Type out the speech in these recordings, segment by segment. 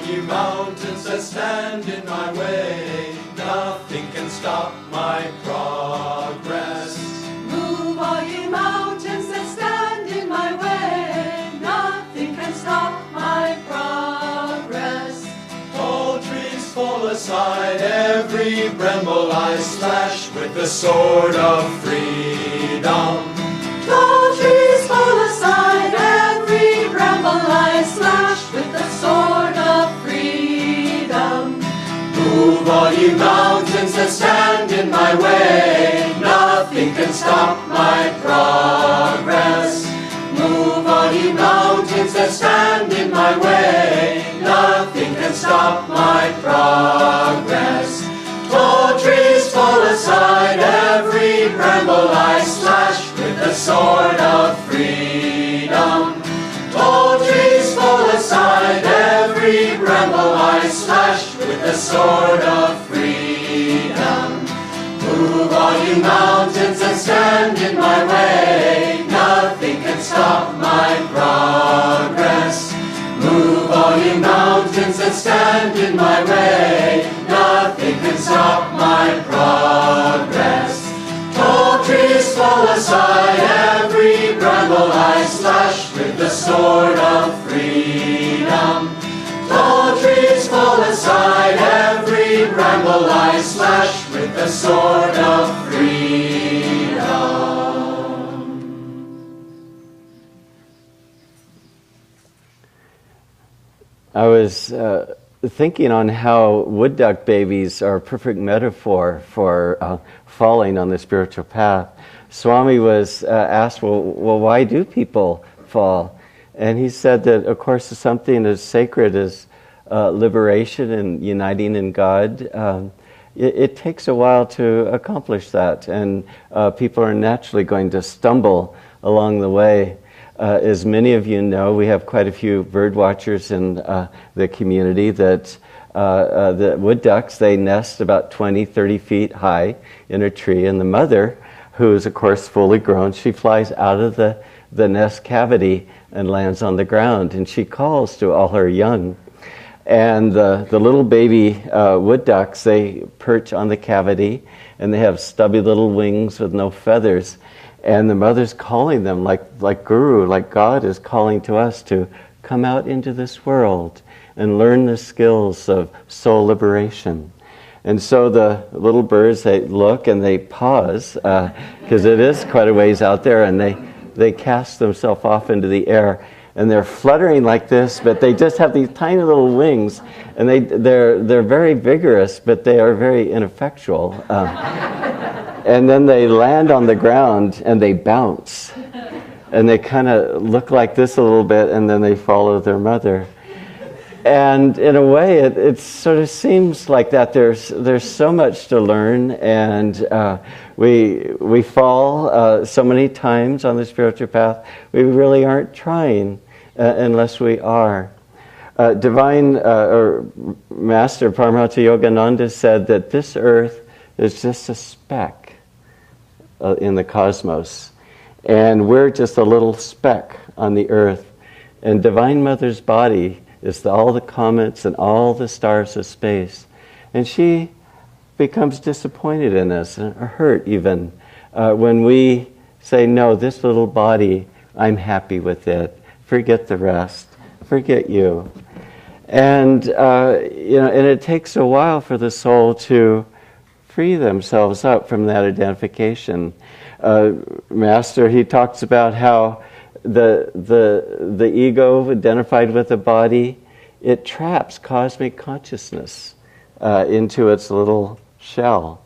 ye mountains that stand in my way. Nothing can stop my progress. Move all ye mountains that stand in my way. Nothing can stop my progress. Tall trees fall aside, every bramble I slash with the sword of freedom. Tall trees fall aside, every bramble I slash with the sword of freedom. Move all ye mountains that stand in my way. Nothing can stop my progress. Move all ye mountains that stand in my way. Nothing can stop my progress. Tall trees fall aside, every bramble I slash with the sword of freedom. Tall trees fall aside, every bramble I slash with the sword of freedom. Move all you mountains that stand in my way. Nothing can stop my progress. Move all you mountains that stand in my way. Nothing can stop my progress. Tall trees fall aside, every bramble I slash with the sword of freedom. Tall trees fall aside, every bramble I slash with the sword of freedom. I was thinking on how wood duck babies are a perfect metaphor for falling on the spiritual path. Swami was asked, well, why do people fall? And he said that, of course, something as sacred as liberation and uniting in God, it takes a while to accomplish that, and people are naturally going to stumble along the way. As many of you know, we have quite a few bird watchers in the community that the wood ducks, they nest about 20, 30 feet high in a tree, and the mother, who is of course fully grown, she flies out of the nest cavity and lands on the ground, and she calls to all her young. And the little baby wood ducks, they perch on the cavity, and they have stubby little wings with no feathers. And the mother's calling them like Guru, like God is calling to us to come out into this world and learn the skills of soul liberation. And so the little birds, they look and they pause, because it is quite a ways out there, and they cast themselves off into the air. And they're fluttering like this, but they just have these tiny little wings, and they're very vigorous, but they are very ineffectual. And then they land on the ground and they bounce, and they kind of look like this a little bit, and then they follow their mother. And in a way, it sort of seems like that. There's so much to learn, and we fall so many times on the spiritual path. We really aren't trying unless we are. Divine or Master Paramahansa Yogananda said that this earth is just a speck in the cosmos, and we're just a little speck on the earth, and Divine Mother's body is all the comets and all the stars of space, and she becomes disappointed in us, or hurt even, when we say, no, this little body, I'm happy with it, forget the rest, forget you. And and it takes a while for the soul to free themselves up from that identification. Master, he talks about how the ego identified with the body, it traps cosmic consciousness into its little shell.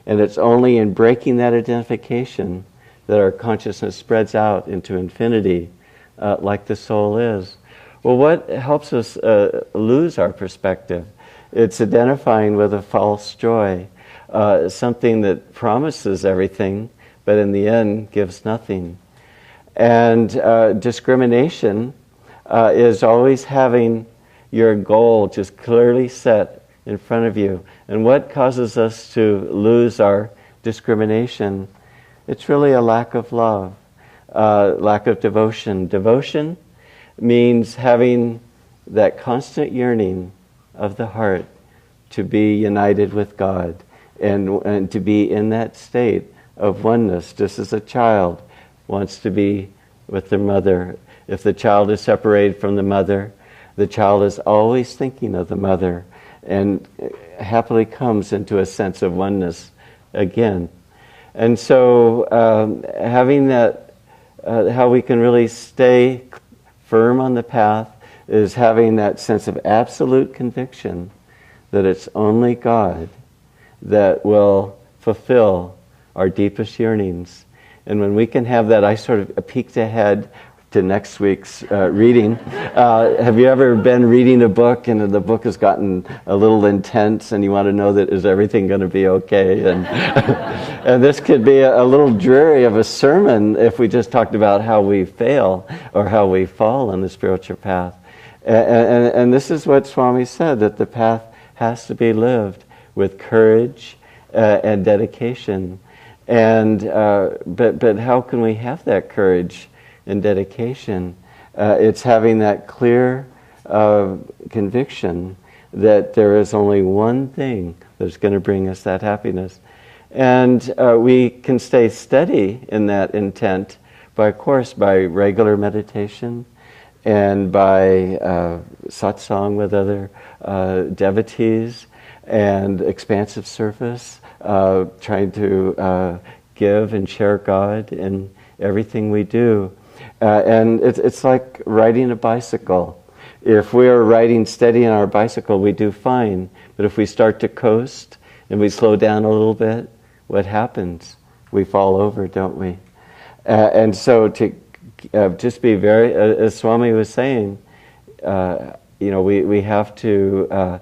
And it's only in breaking that identification that our consciousness spreads out into infinity, like the soul is. Well, what helps us lose our perspective? It's identifying with a false joy, something that promises everything, but in the end gives nothing. And discrimination is always having your goal just clearly set in front of you. And what causes us to lose our discrimination? It's really a lack of love, lack of devotion. Devotion means having that constant yearning of the heart to be united with God and to be in that state of oneness, just as a child wants to be with their mother. If the child is separated from the mother, the child is always thinking of the mother and happily comes into a sense of oneness again. And so having that, how we can really stay firm on the path is having that sense of absolute conviction that it's only God that will fulfill our deepest yearnings. And when we can have that, I sort of peeked ahead to next week's reading. Have you ever been reading a book and the book has gotten a little intense and you want to know that is everything going to be okay? And, and this could be a little dreary of a sermon if we just talked about how we fail or how we fall on the spiritual path. And this is what Swami said, that the path has to be lived with courage and dedication. And but how can we have that courage and dedication? It's having that clear conviction that there is only one thing that's going to bring us that happiness. And we can stay steady in that intent by, of course, by regular meditation and by satsang with other devotees and expansive service, trying to give and share God in everything we do. And it's like riding a bicycle. If we are riding steady on our bicycle, we do fine. But if we start to coast and we slow down a little bit, what happens? We fall over, don't we? And so to just be very, as Swami was saying, we have to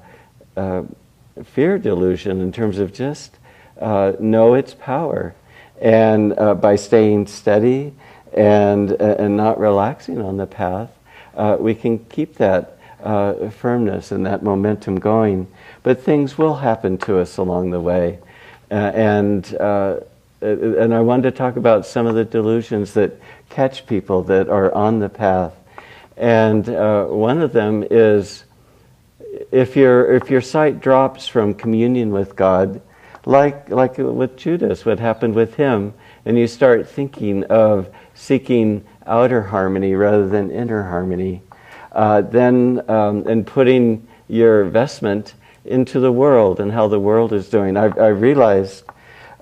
fear delusion in terms of just know its power. And by staying steady and not relaxing on the path, we can keep that firmness and that momentum going. But things will happen to us along the way. And I wanted to talk about some of the delusions that catch people that are on the path. And one of them is, if your sight drops from communion with God, like with Judas, what happened with him, and you start thinking of seeking outer harmony rather than inner harmony, and putting your investment into the world and how the world is doing. I realized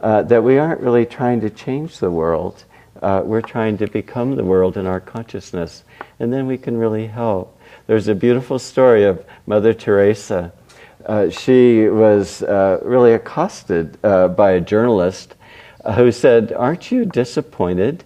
that we aren't really trying to change the world. We're trying to become the world in our consciousness, and then we can really help. There's a beautiful story of Mother Teresa. She was really accosted by a journalist who said, "Aren't you disappointed?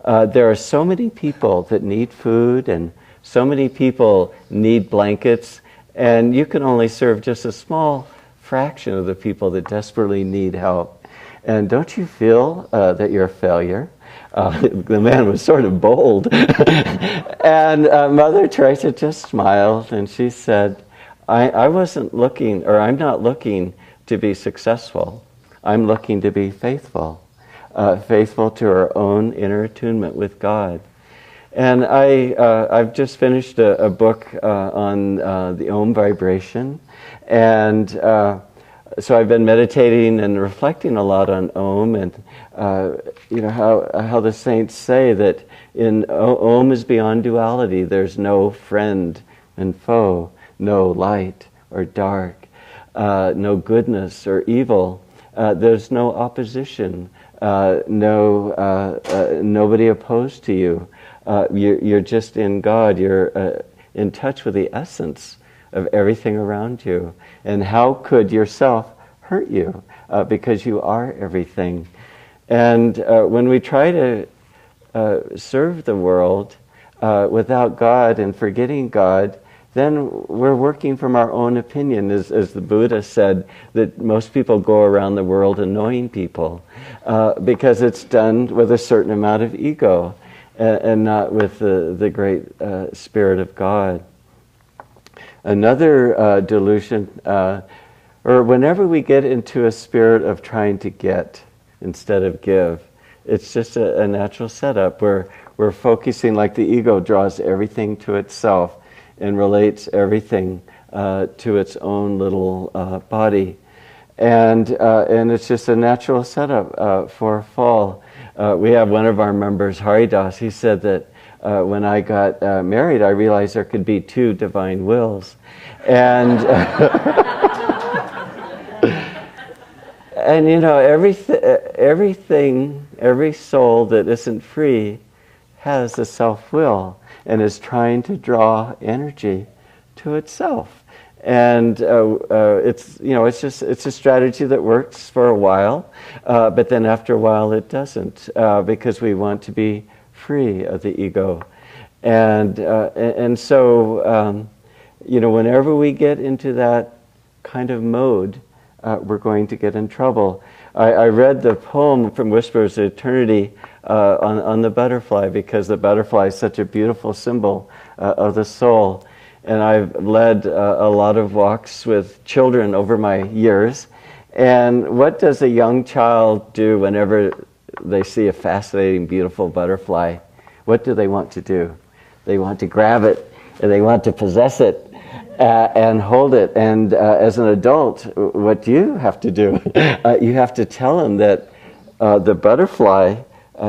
There are so many people that need food and so many people need blankets, and you can only serve just a small fraction of the people that desperately need help. And don't you feel that you're a failure?" The man was sort of bold. And Mother Teresa just smiled and she said, I wasn't looking, or I'm not looking to be successful. I'm looking to be faithful. Faithful to our own inner attunement with God. And I've just finished a book on the Om vibration. And so I've been meditating and reflecting a lot on Om, and how the saints say that in Om is beyond duality. There's no friend and foe, no light or dark, no goodness or evil. There's no opposition, nobody opposed to you. You're just in God. You're in touch with the essence of everything around you. And how could yourself hurt you? Because you are everything. And when we try to serve the world without God and forgetting God, then we're working from our own opinion. As the Buddha said, that most people go around the world annoying people because it's done with a certain amount of ego and not with the great Spirit of God. Another delusion, or whenever we get into a spirit of trying to get instead of give, it's just a natural setup where we're focusing, like the ego draws everything to itself and relates everything to its own little body. And it's just a natural setup for a fall. We have one of our members, Haridas, he said that when I got married, I realized there could be two divine wills. And and everything, every soul that isn't free has a self-will and is trying to draw energy to itself. And it's a strategy that works for a while, but then after a while it doesn't, because we want to be free of the ego. And so whenever we get into that kind of mode, we're going to get in trouble. I read the poem from Whispers of Eternity on the butterfly, because the butterfly is such a beautiful symbol of the soul. And I've led a lot of walks with children over my years. And what does a young child do whenever they see a fascinating, beautiful butterfly? What do they want to do? They want to grab it, and they want to possess it, and hold it. And as an adult, what do you have to do? You have to tell them that the butterfly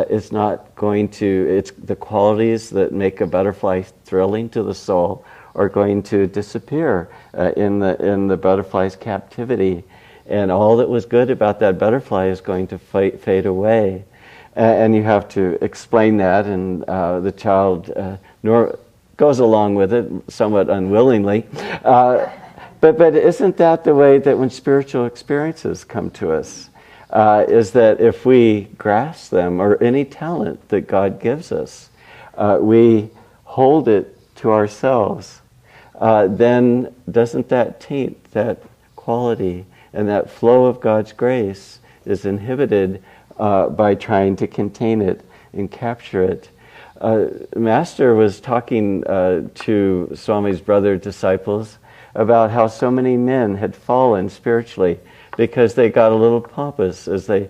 is not going to, it's the qualities that make a butterfly thrilling to the soul are going to disappear in the butterfly's captivity. And all that was good about that butterfly is going to fade away. And you have to explain that, and the child goes along with it somewhat unwillingly. But isn't that the way that when spiritual experiences come to us? Is that if we grasp them, or any talent that God gives us, we hold it to ourselves, then doesn't that taint that quality, and that flow of God's grace is inhibited by trying to contain it and capture it. Master was talking to Swami's brother disciples about how so many men had fallen spiritually because they got a little pompous as they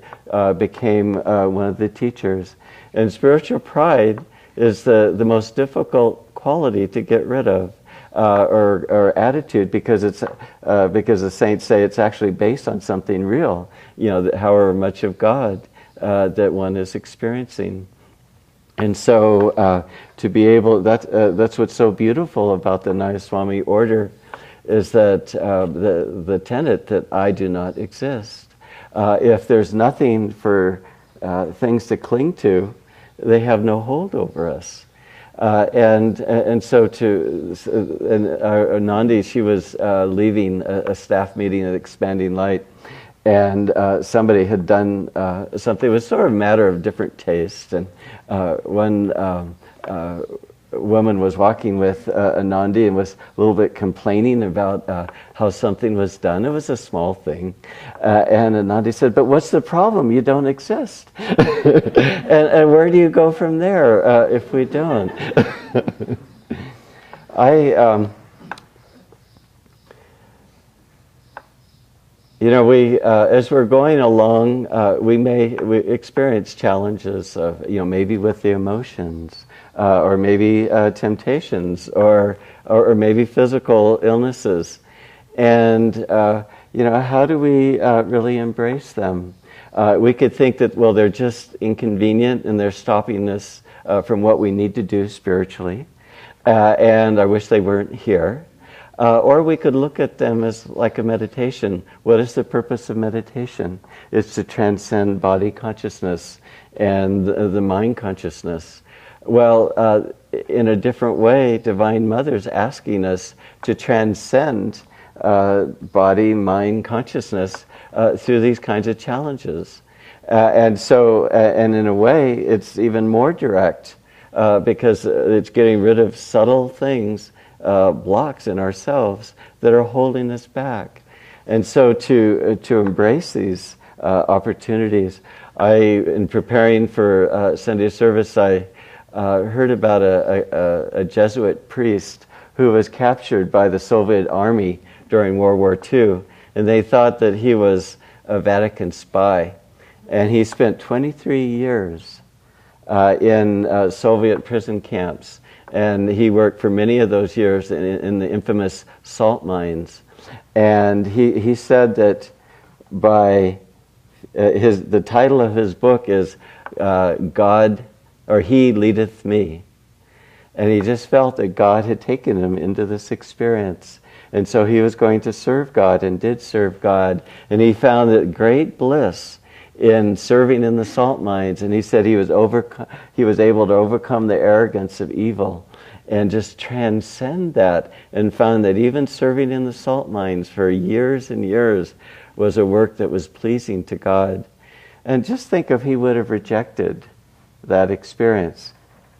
became one of the teachers. And spiritual pride is the most difficult quality to get rid of, or attitude, because the saints say it's actually based on something real, however much of God that one is experiencing. And so to be able, that's what's so beautiful about the Nayaswami order, is that the tenet that I do not exist. If there's nothing for things to cling to, they have no hold over us. And so Nandi, she was leaving a staff meeting at Expanding Light, and somebody had done something. It was sort of a matter of different taste, and one woman was walking with Nandi and was a little bit complaining about how something was done. It was a small thing. And Nandi said, "But what's the problem? You don't exist." and where do you go from there if we don't? As we're going along, we experience challenges of, maybe with the emotions, or maybe temptations, or maybe physical illnesses, and how do we really embrace them? We could think that, well, they're just inconvenient and they're stopping us from what we need to do spiritually, and I wish they weren't here. Or we could look at them as like a meditation. What is the purpose of meditation? It's to transcend body consciousness and the mind consciousness. Well, in a different way, Divine Mother's asking us to transcend body, mind, consciousness through these kinds of challenges. And in a way, it's even more direct because it's getting rid of subtle things, blocks in ourselves that are holding us back. And so to embrace these opportunities, in preparing for Sunday service, I heard about a Jesuit priest who was captured by the Soviet army during World War II, and they thought that he was a Vatican spy. And he spent 23 years in Soviet prison camps. And he worked for many of those years in the infamous salt mines. And he said that by the title of his book is God, or He Leadeth Me. And he just felt that God had taken him into this experience. And so he was going to serve God and did serve God. And he found that great bliss in serving in the salt mines. And he said he was able to overcome the arrogance of evil and just transcend that, and found that even serving in the salt mines for years and years was a work that was pleasing to God. And just think if he would have rejected that experience,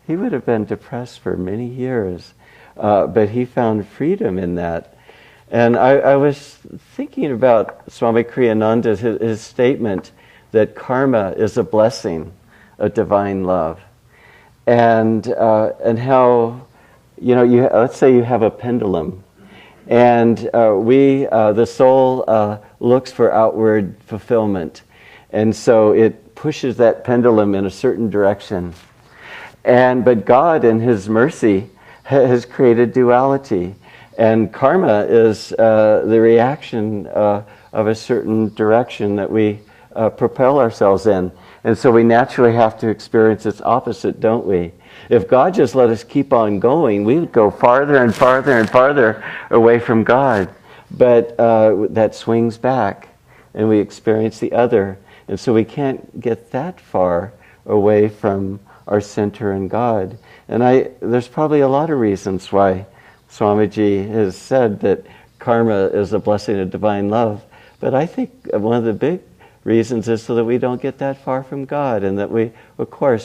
he would have been depressed for many years. But he found freedom in that. And I was thinking about Swami Kriyananda's his statement that karma is a blessing of divine love. And how, let's say you have a pendulum. And the soul looks for outward fulfillment. And so it pushes that pendulum in a certain direction. But God, in His mercy, has created duality. And karma is the reaction of a certain direction that we propel ourselves in. And so we naturally have to experience its opposite, don't we? If God just let us keep on going, we would go farther and farther and farther away from God. But that swings back, and we experience the other. And so we can't get that far away from our center in God. And there's probably a lot of reasons why Swamiji has said that karma is a blessing of divine love. But I think one of the big reasons is so that we don't get that far from God, and that we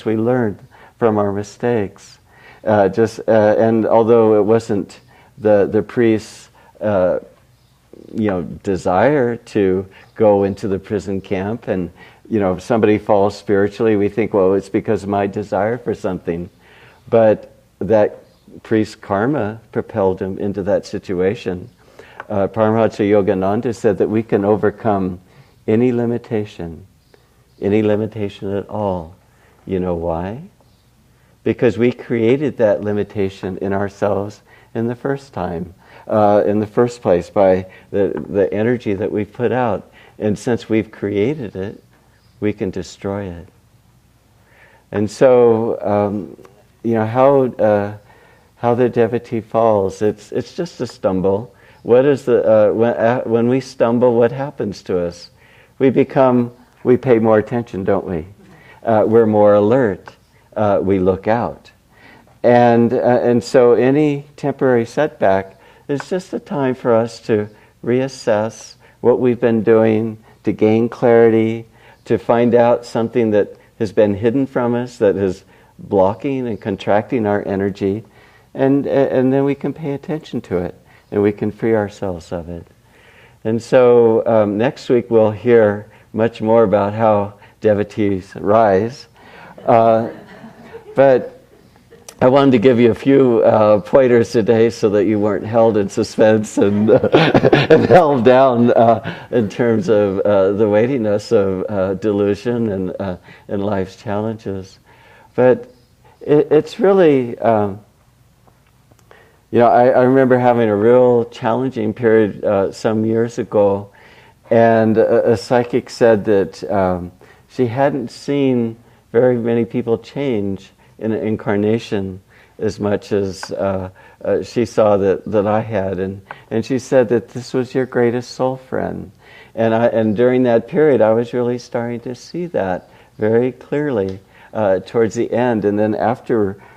learn from our mistakes. And although it wasn't the priest's desire to go into the prison camp, and if somebody falls spiritually, we think, well, it's because of my desire for something. But that priest's karma propelled him into that situation. Paramahansa Yogananda said that we can overcome any limitation at all. You know why? Because we created that limitation in ourselves in the first place, by the energy that we put out. And since we've created it, we can destroy it. And so, how the devotee falls, it's just a stumble. What is when we stumble, what happens to us? We pay more attention, don't we? We're more alert. We look out. And so any temporary setback is just a time for us to reassess what we've been doing, to gain clarity, to find out something that has been hidden from us, that is blocking and contracting our energy, and then we can pay attention to it, and we can free ourselves of it. And so next week we'll hear much more about how devotees rise. But I wanted to give you a few pointers today so that you weren't held in suspense and held down in terms of the weightiness of delusion and life's challenges. But it's really, I remember having a real challenging period some years ago, and a psychic said that she hadn't seen very many people change in an incarnation as much as she saw that I had, and she said that this was your greatest soul friend, and during that period I was really starting to see that very clearly towards the end, and then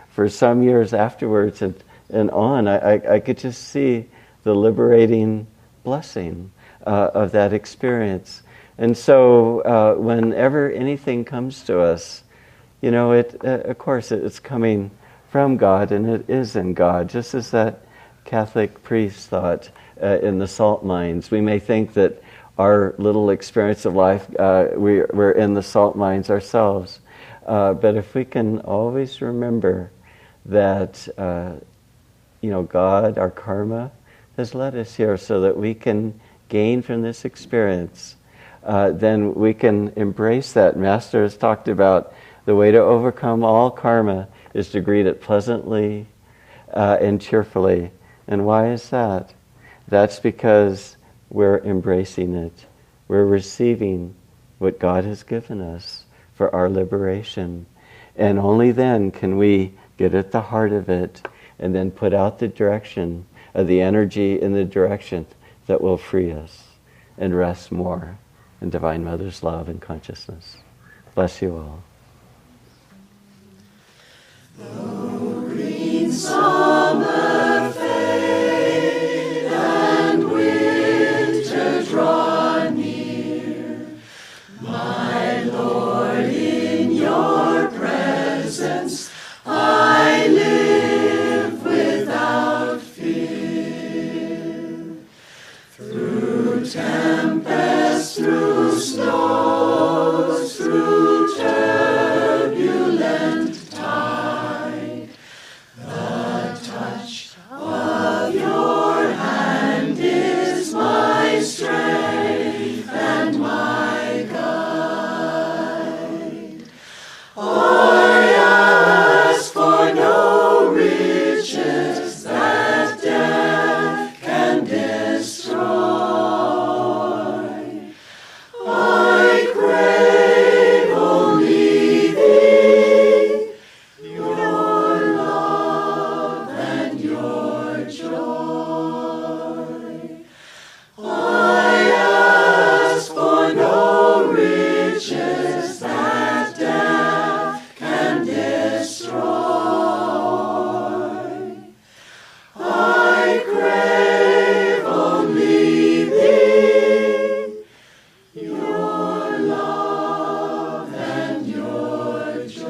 for some years afterwards and on, I could just see the liberating blessing of that experience. And so whenever anything comes to us, of course, it's coming from God, and it is in God, just as that Catholic priest thought in the salt mines. We may think that our little experience of life, we're in the salt mines ourselves. But if we can always remember that, God, our karma, has led us here so that we can gain from this experience, then we can embrace that. Master has talked about the way to overcome all karma is to greet it pleasantly, and cheerfully. And why is that? That's because we're embracing it. We're receiving what God has given us for our liberation. And only then can we get at the heart of it and then put out the direction of the energy in the direction that will free us and rest more in Divine Mother's love and consciousness. Bless you all. Though green summer fade and winter draw near, my Lord, in your presence I live without fear. Through tempest, through snows, through turbulent tide, the touch of your hand is my strength and my guide. I ask for no riches that death can destroy. I crave only thee, your love and your joy. I ask for no riches that death can destroy. I crave only thee, your love and your joy.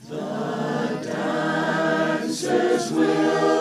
The dancers will